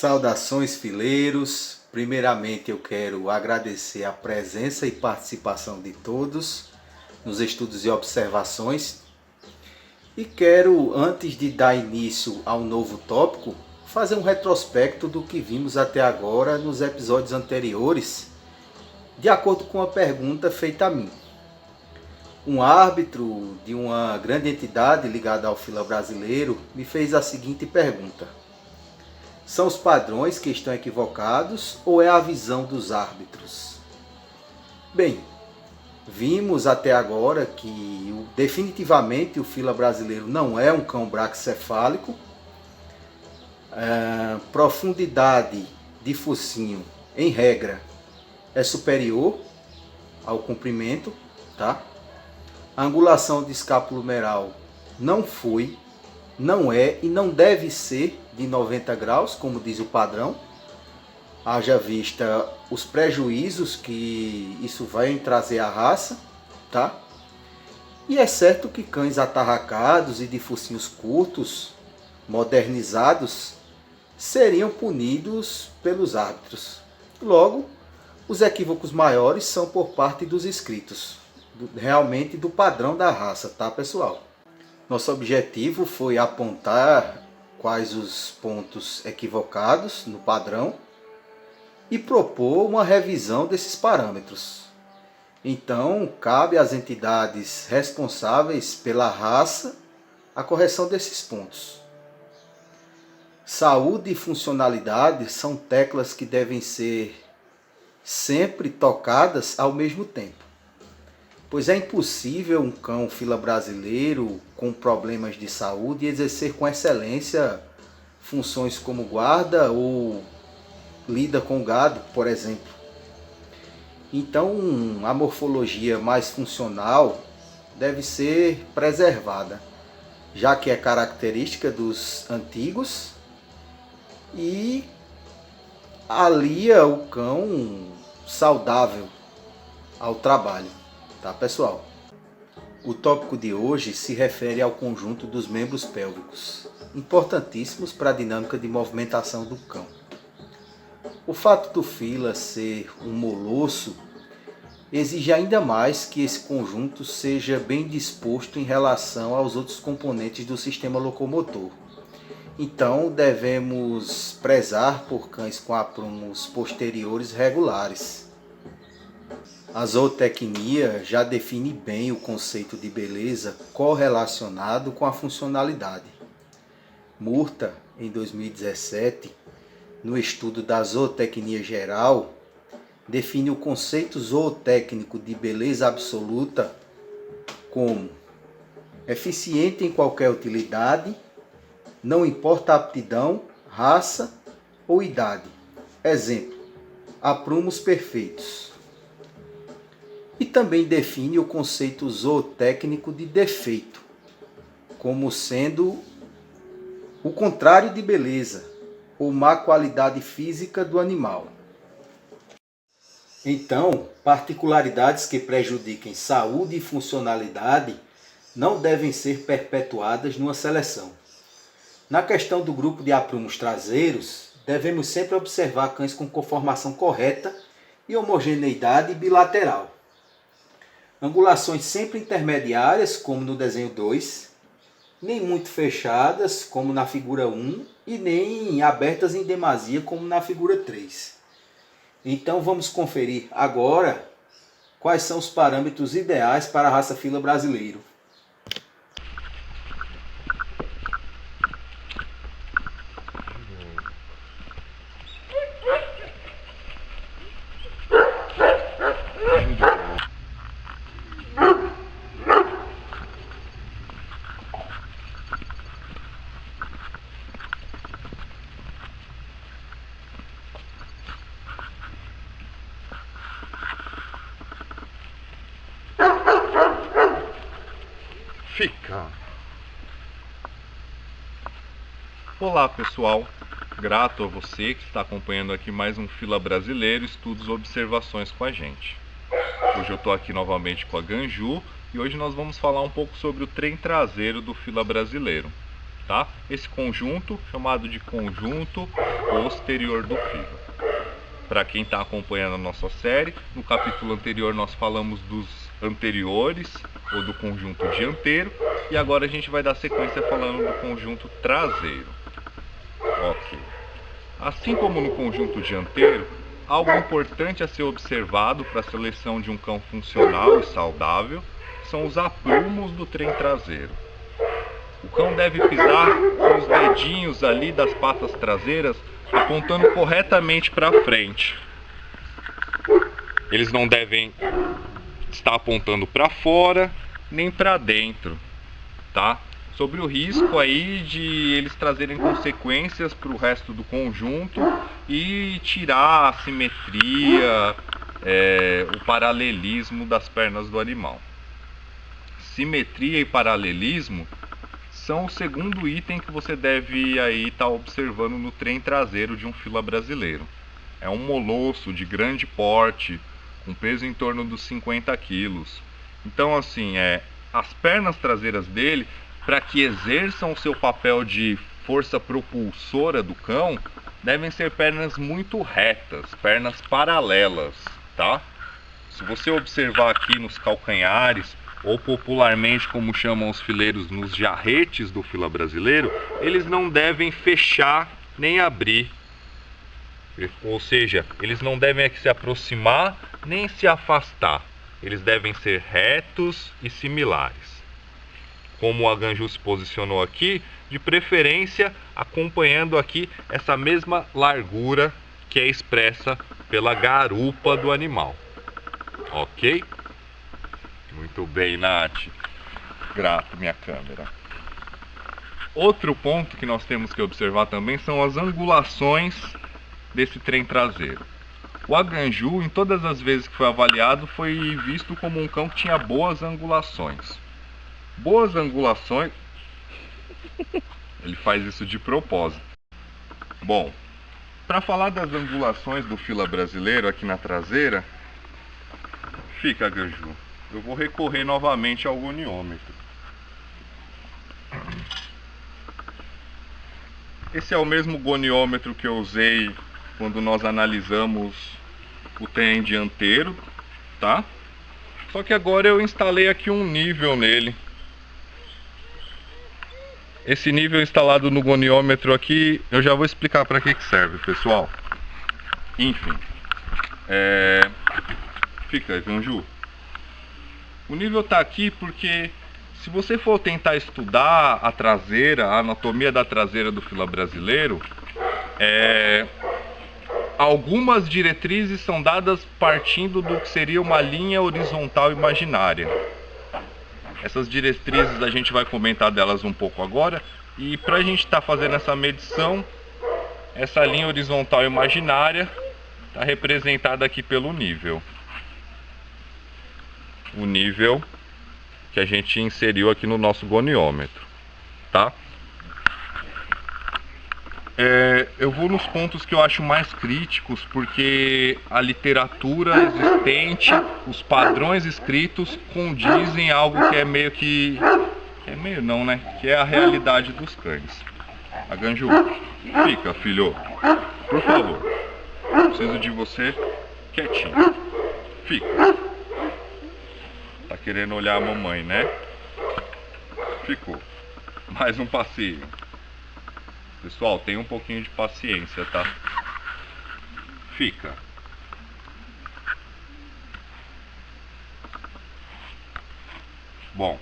Saudações, fileiros! Primeiramente eu quero agradecer a presença e participação de todos nos estudos e observações e quero, antes de dar início ao novo tópico, fazer um retrospecto do que vimos até agora nos episódios anteriores, de acordo com a pergunta feita a mim. Um árbitro de uma grande entidade ligada ao fila brasileiro me fez a seguinte pergunta: são os padrões que estão equivocados ou é a visão dos árbitros? Bem, vimos até agora que definitivamente o fila brasileiro não é um cão braquicefálico. Profundidade de focinho, em regra, é superior ao comprimento, tá? A angulação de escapulomeral não foi, não é e não deve ser de 90 graus, como diz o padrão, haja vista os prejuízos que isso vai trazer à raça, tá? E é certo que cães atarracados e de focinhos curtos, modernizados, seriam punidos pelos árbitros. Logo, os equívocos maiores são por parte dos inscritos, realmente do padrão da raça, tá, pessoal? Nosso objetivo foi apontar quais os pontos equivocados no padrão e propor uma revisão desses parâmetros. Então, cabe às entidades responsáveis pela raça a correção desses pontos. Saúde e funcionalidade são teclas que devem ser sempre tocadas ao mesmo tempo, pois é impossível um cão fila brasileiro com problemas de saúde exercer com excelência funções como guarda ou lida com gado, por exemplo. Então, a morfologia mais funcional deve ser preservada, já que é característica dos antigos e alia o cão saudável ao trabalho. Tá, pessoal? O tópico de hoje se refere ao conjunto dos membros pélvicos, importantíssimos para a dinâmica de movimentação do cão. O fato do fila ser um molosso exige ainda mais que esse conjunto seja bem disposto em relação aos outros componentes do sistema locomotor. Então, devemos prezar por cães com aprumos posteriores regulares. A zootecnia já define bem o conceito de beleza correlacionado com a funcionalidade. Murta, em 2017, no estudo da zootecnia geral, define o conceito zootécnico de beleza absoluta como eficiente em qualquer utilidade, não importa a aptidão, raça ou idade. Exemplo, aprumos perfeitos. E também define o conceito zootécnico de defeito, como sendo o contrário de beleza, ou má qualidade física do animal. Então, particularidades que prejudiquem saúde e funcionalidade não devem ser perpetuadas numa seleção. Na questão do grupo de aprumos traseiros, devemos sempre observar cães com conformação correta e homogeneidade bilateral. Angulações sempre intermediárias, como no desenho 2, nem muito fechadas, como na figura 1, e nem abertas em demasia, como na figura 3. Então vamos conferir agora quais são os parâmetros ideais para a raça fila brasileiro. Olá pessoal, grato a você que está acompanhando aqui mais um Fila Brasileiro, estudos e observações com a gente. Hoje eu estou aqui novamente com a Ganju e hoje nós vamos falar um pouco sobre o trem traseiro do Fila Brasileiro. tá? Esse conjunto, chamado de conjunto posterior do filo. Para quem está acompanhando a nossa série, no capítulo anterior nós falamos dos anteriores, ou do conjunto dianteiro, e agora a gente vai dar sequência falando do conjunto traseiro. Ok. Assim como no conjunto dianteiro, algo importante a ser observado para a seleção de um cão funcional e saudável são os aprumos do trem traseiro. O cão deve pisar com os dedinhos ali das patas traseiras apontando corretamente para frente. Eles não devem estar apontando para fora nem para dentro, tá? Sobre o risco aí de eles trazerem consequências para o resto do conjunto e tirar a simetria, o paralelismo das pernas do animal. Simetria e paralelismo são o segundo item que você deve aí estar observando no trem traseiro de um fila brasileiro. É um molosso de grande porte, com peso em torno dos 50 quilos. Então assim, as pernas traseiras dele, para que exerçam o seu papel de força propulsora do cão, devem ser pernas muito retas, pernas paralelas, tá? Se você observar aqui nos calcanhares, ou popularmente como chamam os fileiros, nos jarretes do fila brasileiro, eles não devem fechar nem abrir. Ou seja, eles não devem se aproximar nem se afastar. Eles devem ser retos e similares. Como a Ganju se posicionou aqui, de preferência acompanhando aqui essa mesma largura que é expressa pela garupa do animal. Ok? Muito bem, Nath. Grato, minha câmera. Outro ponto que nós temos que observar também são as angulações desse trem traseiro. O Aganju, em todas as vezes que foi avaliado, foi visto como um cão que tinha boas angulações. Boas angulações... Ele faz isso de propósito. Bom, para falar das angulações do fila brasileiro aqui na traseira, fica, Aganju. Eu vou recorrer novamente ao goniômetro. Esse é o mesmo goniômetro que eu usei quando nós analisamos o trem dianteiro, tá? Só que agora eu instalei aqui um nível nele. Esse nível instalado no goniômetro aqui, eu já vou explicar para que serve, pessoal. Enfim, fica, Ganju. O nível está aqui porque se você for tentar estudar a traseira, a anatomia da traseira do fila brasileiro, algumas diretrizes são dadas partindo do que seria uma linha horizontal imaginária. Essas diretrizes a gente vai comentar delas um pouco agora, e para a gente estar fazendo essa medição, essa linha horizontal imaginária está representada aqui pelo nível. O nível que a gente inseriu aqui no nosso goniômetro, tá? Eu vou nos pontos que eu acho mais críticos, porque a literatura existente, os padrões escritos condizem algo que é meio que... É meio não, né? Que é a realidade dos cães. A Ganju, fica, filho. Por favor. Preciso de você quietinho. Fica. Tá querendo olhar a mamãe, né? Ficou. Mais um passeio. Pessoal, tenha um pouquinho de paciência, tá? Fica. Bom.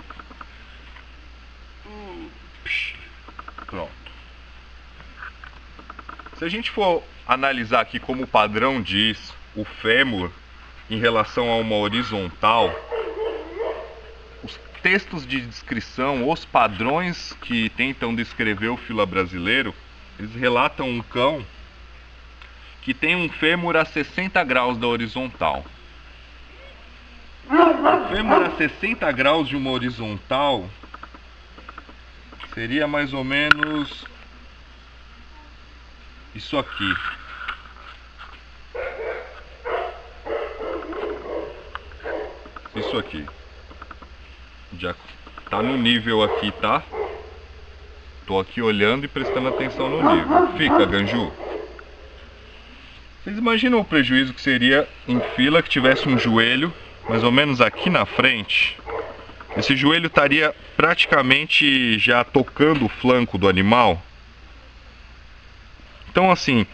Pronto. Se a gente for analisar aqui como o padrão diz o fêmur em relação a uma horizontal, os textos de descrição, os padrões que tentam descrever o fila brasileiro, eles relatam um cão que tem um fêmur a 60 graus da horizontal. O fêmur a 60 graus de uma horizontal seria mais ou menos isso aqui. Isso aqui. Já tá no nível aqui, tá? Tô aqui olhando e prestando atenção no nível. Fica, Ganju. Vocês imaginam o prejuízo que seria em fila que tivesse um joelho mais ou menos aqui na frente? Esse joelho estaria praticamente já tocando o flanco do animal. Então assim,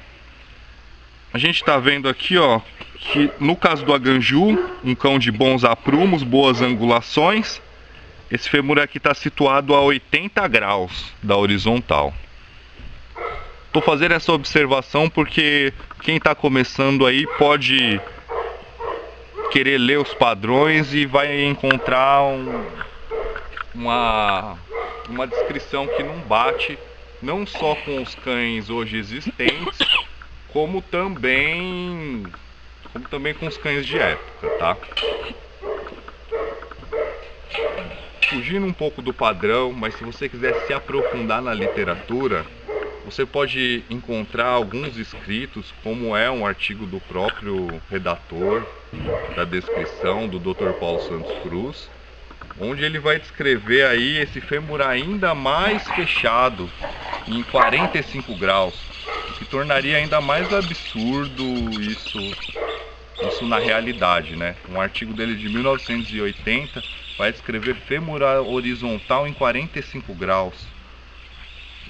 a gente está vendo aqui, ó, que no caso do Aganju, um cão de bons aprumos, boas angulações, esse fêmur aqui está situado a 80 graus da horizontal. Estou fazendo essa observação porque quem está começando aí pode querer ler os padrões e vai encontrar uma descrição que não bate, não só com os cães hoje existentes, como também com os cães de época, tá? Fugindo um pouco do padrão, mas se você quiser se aprofundar na literatura, você pode encontrar alguns escritos, como é um artigo do próprio redator da descrição, do Dr. Paulo Santos Cruz, onde ele vai descrever aí esse fêmur ainda mais fechado, em 45 graus, o que tornaria ainda mais absurdo isso na realidade, né? Um artigo dele de 1980 vai descrever fêmur horizontal em 45 graus.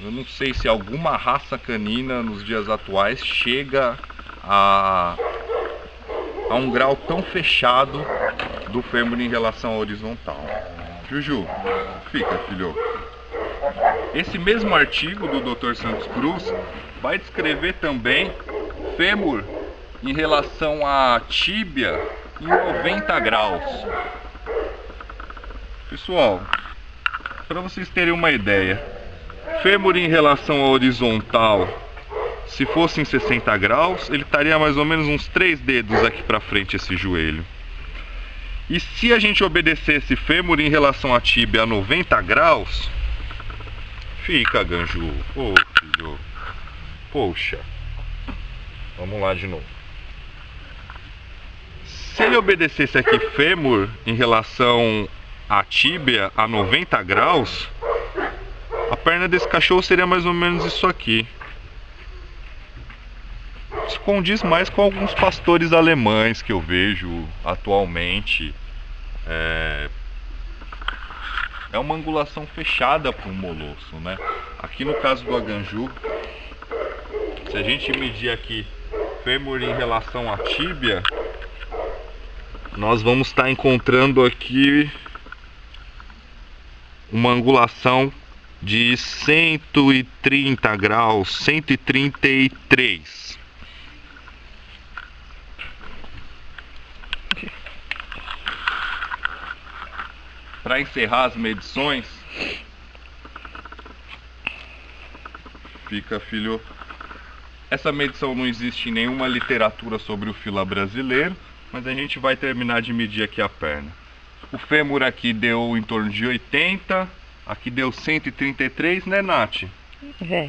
Eu não sei se alguma raça canina nos dias atuais chega a um grau tão fechado do fêmur em relação à horizontal. Juju, fica, filho. Esse mesmo artigo do Dr. Santos Cruz vai descrever também fêmur em relação à tíbia em 90 graus. Pessoal, para vocês terem uma ideia, fêmur em relação à horizontal, se fosse em 60 graus, ele estaria mais ou menos uns 3 dedos aqui para frente esse joelho. E se a gente obedecesse fêmur em relação à tíbia a 90 graus, fica, Ganju. Ô, filho. Poxa. Vamos lá de novo. Se ele obedecesse aqui fêmur em relação à tíbia a 90 graus, a perna desse cachorro seria mais ou menos isso aqui. Se condiz mais com alguns pastores alemães que eu vejo atualmente. É uma angulação fechada para um molosso, né? Aqui no caso do Aganju, se a gente medir aqui fêmur em relação à tíbia, nós vamos estar encontrando aqui uma angulação de 130 graus, 133. Para encerrar as medições, fica, filho. Essa medição não existe em nenhuma literatura sobre o fila brasileiro, mas a gente vai terminar de medir aqui a perna. O fêmur aqui deu em torno de 80, aqui deu 133, né, Nath? É.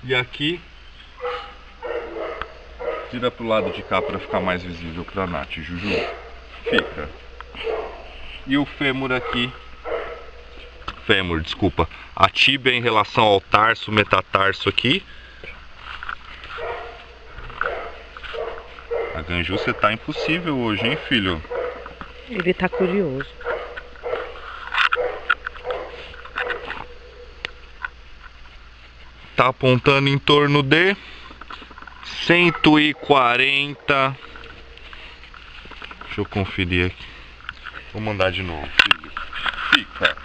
E aqui, vira pro lado de cá para ficar mais visível para Nath, Juju. Fica. E o fêmur aqui, desculpa, a tíbia em relação ao tarso, metatarso aqui. A Ganju, você tá impossível hoje, hein, filho? Ele tá curioso. Tá apontando em torno de 140. Deixa eu conferir aqui. Vou mandar de novo, filho. Fica.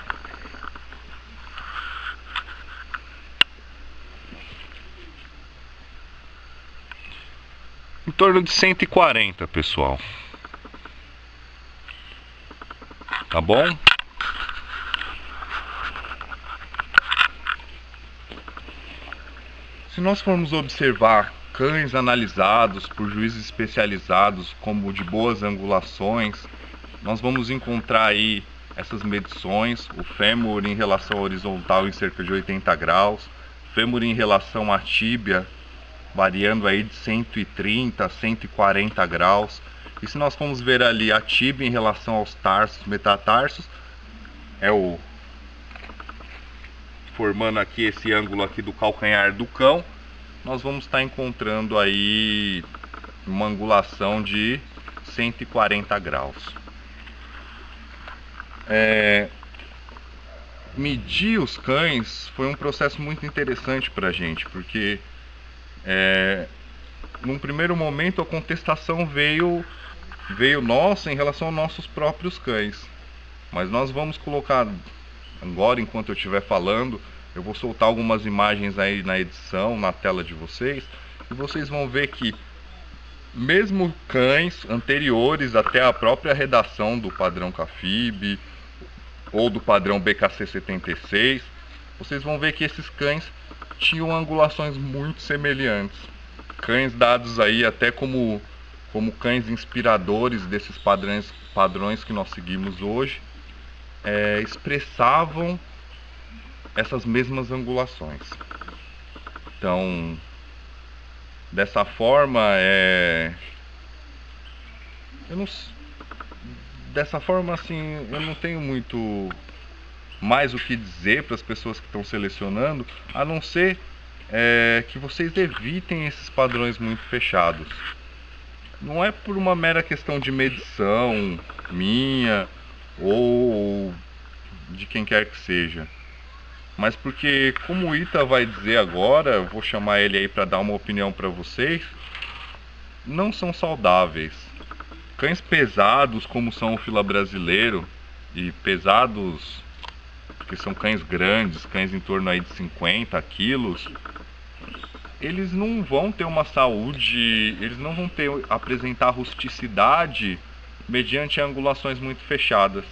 Em torno de 140, pessoal. Tá bom? Se nós formos observar cães analisados por juízes especializados como de boas angulações, nós vamos encontrar aí essas medições, o fêmur em relação à horizontal em cerca de 80 graus, fêmur em relação à tíbia variando aí de 130 a 140 graus. E se nós formos ver ali a tíbia em relação aos tarsos, metatarsos, é o formando aqui esse ângulo aqui do calcanhar do cão, nós vamos estar encontrando aí uma angulação de 140 graus. Medir os cães foi um processo muito interessante para a gente, porque num primeiro momento a contestação veio nossa em relação aos nossos próprios cães, mas nós vamos colocar agora, enquanto eu estiver falando, eu vou soltar algumas imagens aí na edição, na tela de vocês, e vocês vão ver que mesmo cães anteriores até a própria redação do padrão CAFIB ou do padrão BKC 76, vocês vão ver que esses cães tinham angulações muito semelhantes. Cães dados aí até como cães inspiradores desses padrões que nós seguimos hoje, expressavam essas mesmas angulações. Então, dessa forma, assim, eu não tenho muito mais o que dizer para as pessoas que estão selecionando, a não ser que vocês evitem esses padrões muito fechados. Não é por uma mera questão de medição minha ou de quem quer que seja, mas porque, como o Ita vai dizer agora, eu vou chamar ele aí para dar uma opinião para vocês, não são saudáveis. Cães pesados, como são o fila brasileiro, e pesados porque são cães grandes, cães em torno aí de 50 quilos, eles não vão ter uma saúde, eles não vão apresentar rusticidade mediante angulações muito fechadas,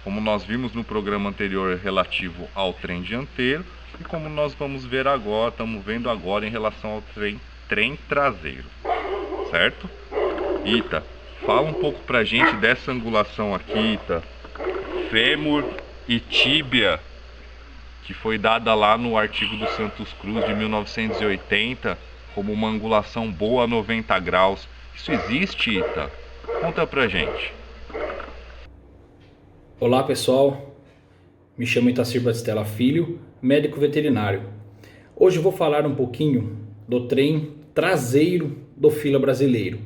como nós vimos no programa anterior relativo ao trem dianteiro, e como nós vamos ver agora, estamos vendo agora em relação ao trem traseiro, certo? Ita, fala um pouco pra gente dessa angulação aqui, Ita, fêmur e tíbia, que foi dada lá no artigo do Santos Cruz de 1980 como uma angulação boa a 90 graus. Isso existe, Ita? Conta pra gente. Olá pessoal, me chamo Itacir Batistella Filho, médico veterinário. Hoje vou falar um pouquinho do trem traseiro do fila brasileiro,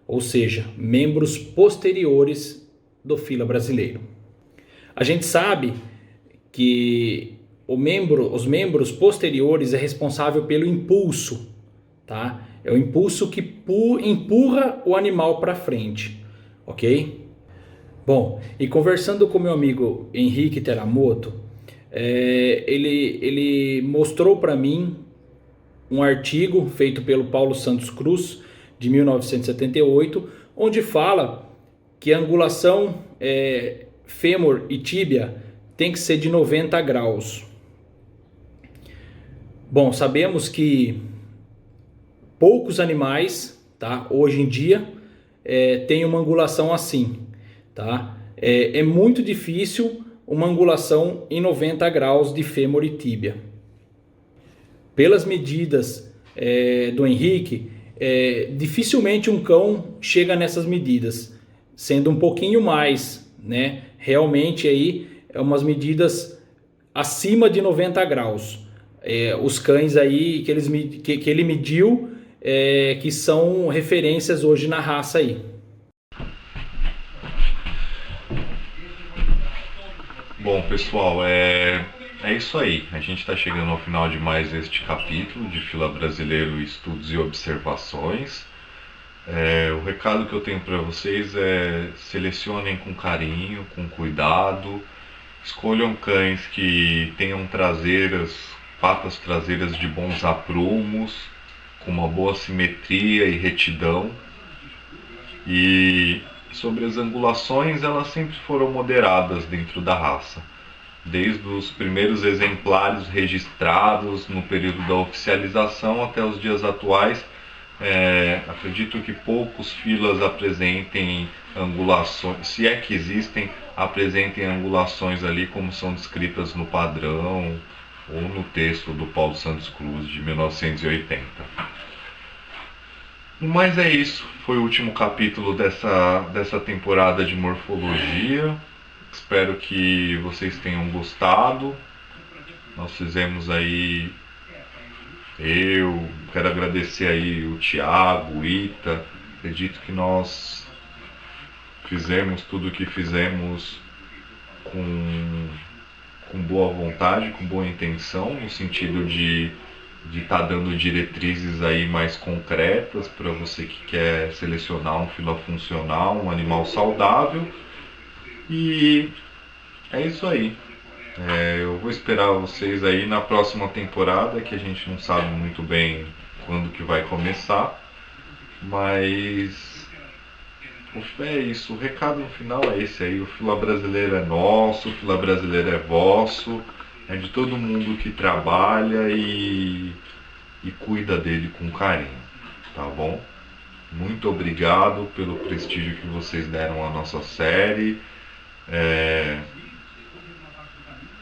ou seja, membros posteriores do fila brasileiro. A gente sabe que os membros posteriores é responsável pelo impulso, tá? É o impulso que empurra o animal para frente, ok? Bom, e conversando com meu amigo Henrique Teramoto, ele mostrou para mim um artigo feito pelo Paulo Santos Cruz, de 1978, onde fala que a angulação fêmur e tíbia tem que ser de 90 graus. Bom, sabemos que poucos animais, tá, hoje em dia, têm uma angulação assim. Tá? É muito difícil uma angulação em 90 graus de fêmur e tíbia. Pelas medidas do Henrique, dificilmente um cão chega nessas medidas, sendo um pouquinho mais, né? Realmente aí é umas medidas acima de 90 graus. Os cães aí que ele mediu, que são referências hoje na raça aí. Bom, pessoal, é isso aí. A gente está chegando ao final de mais este capítulo de Fila Brasileiro, Estudos e Observações. O recado que eu tenho para vocês é: selecionem com carinho, com cuidado, escolham cães que tenham patas traseiras de bons aprumos, com uma boa simetria e retidão. E sobre as angulações, elas sempre foram moderadas dentro da raça. Desde os primeiros exemplares registrados no período da oficialização até os dias atuais, acredito que poucos filas apresentem angulações, se é que existem, apresentem angulações ali como são descritas no padrão ou no texto do Paulo Santos Cruz de 1980. Mas é isso, foi o último capítulo dessa temporada de morfologia. Espero que vocês tenham gostado. Nós fizemos aí, eu quero agradecer aí o Thiago, o Ita. Acredito que nós fizemos tudo o que fizemos com boa vontade, com boa intenção, no sentido de estar dando diretrizes aí mais concretas para você que quer selecionar um fila funcional, um animal saudável. E é isso aí. Eu vou esperar vocês aí na próxima temporada, que a gente não sabe muito bem quando que vai começar, mas é isso, o recado no final é esse aí: o fila brasileiro é nosso, o fila brasileiro é vosso, é de todo mundo que trabalha e cuida dele com carinho, tá bom? Muito obrigado pelo prestígio que vocês deram à nossa série.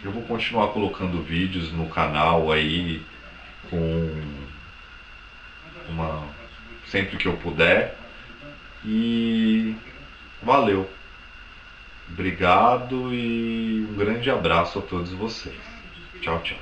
Eu vou continuar colocando vídeos no canal aí sempre que eu puder. E valeu. Obrigado e um grande abraço a todos vocês. Tchau, tchau.